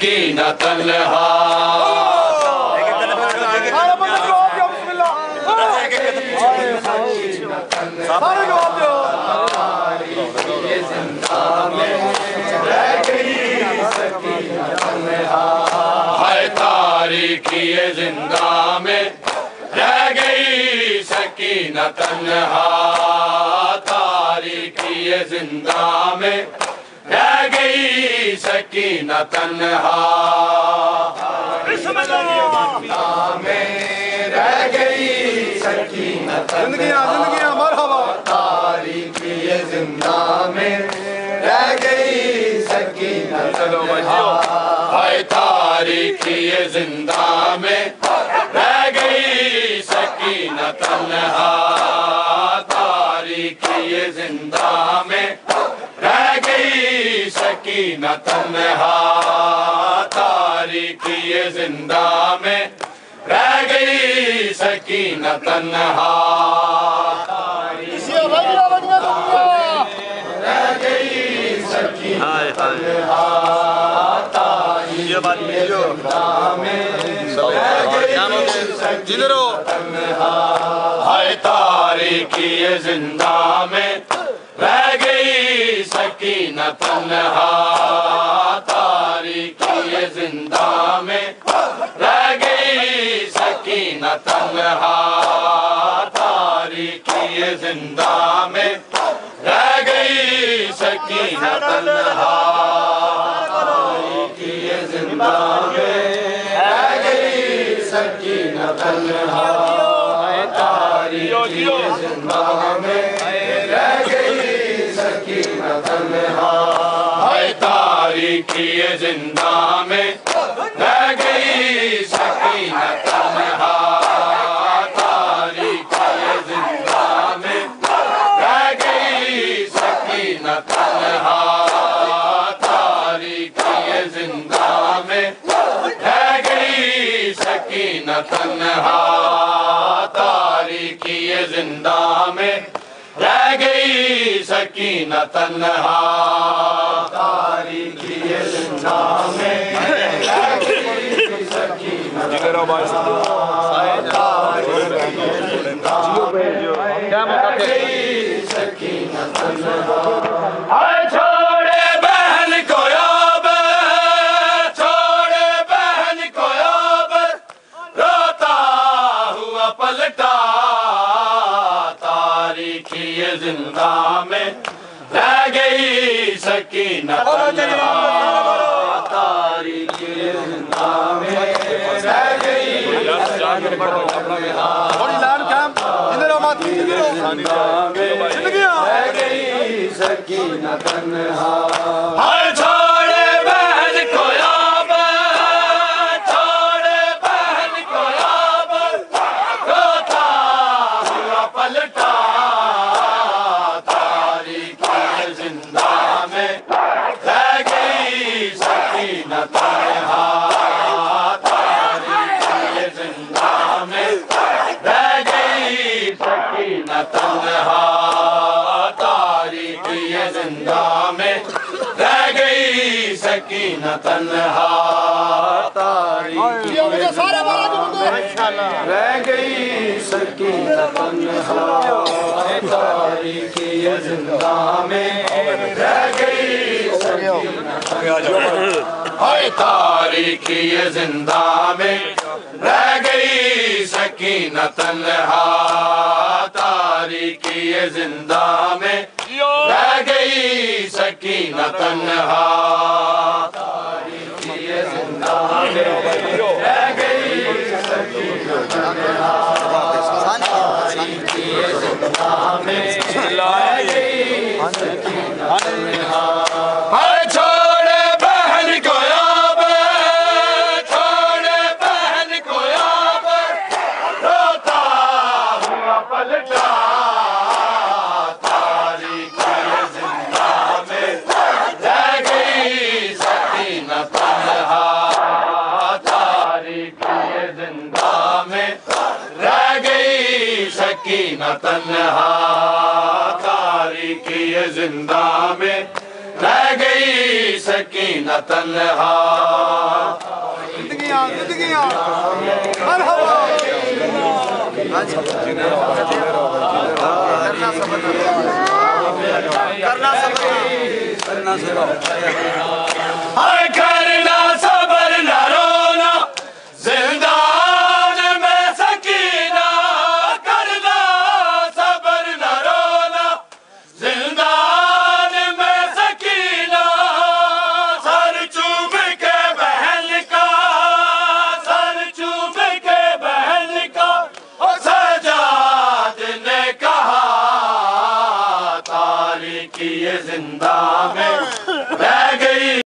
سکینہ تنہا تاریکی زندہ میں رہ گئی سکینہ تنہا تاریکی زندہ میں رہ گئی سکینہ تنہا رہ گئی سکینہ تنہا مرحبا تاریکی زندہ میں رہ گئی سکینہ تنہا تاریکی زندہ میں رہ گئی سکینہ تنہا تاریکی زندہ میں رہ گئی سکینہ تنہا تاریکی زندہ میں رہ گئی سکینہ تنہا رہ گئی سکینہ تنہا ہائے تاریکی زندہ میں رہ گئی سکینہ تنہا تاریکی زندہ میں رہ گئی سکینہ تنہا تاریکی زندہ میں رہ گئی سکینہ تنہا سکینہ تنہا تاریکی زندہ میں رہ گئی سکینہ تنہا ہائے تاریکی زندہ میں رہ گئی سکینہ تنہا تاریکی زندہ میں رہ گئی سکینہ تنہا تاریکی زندہ میں رہ گئی سکینہ تنہا تاریکی زندہ میں رہ گئی سکینہ تنہا تاریکی زندہ میں رہ گئی سکینہ تنہا چھوڑے بہن کو یاب چھوڑے بہن کو یاب روتا ہوا پلٹا تاریکی زندہ میں رہ گئی سکینہ تنہا تاریکی زندہ میں رہ گئی سکینہ تنہا ہر چھوڑے بہن کو یاب چھوڑے بہن کو یاب روتا ہوا پلٹا تاریکی زندہ میں رہ گئی سکینہ تنہا تاریکی زندہ میں رہ گئی سکینہ تنہا تاریکی زندہ میں رہ گئی سکینہ تنہا تاریکی رہ گئی سکینہ تنہا تاریکی زندہ میں رہ گئی سکینہ ہائے تاریکی زندہ میں رہ گئی سکینہ تنہا تاریکی زندہ میں رہ گئی سکینہ تنہا تاریکی زندہ میں رہ گئی سکینہ تنہا تاریکی زندہ میں رہ گئی سکینہ تنہا چھوڑے بہن کو یاب چھوڑے بہن کو یاب روتا ہوا پلٹا تاریکی زندہ میں رہ گئی سکینہ تنہا تاریکی زندہ میں رہ گئی سکینہ تنہا تاریکی زندہ میں رہ گئی سکینہ سکینہ تنہا زندگیاں مرحبا کرنا صبر نہ رونا زندان میں سکینہ کرنا صبر نہ رونا زندان میں سکینہ سر چوب کے بہن کا سجاد نے کہا تاریکی زندہ میں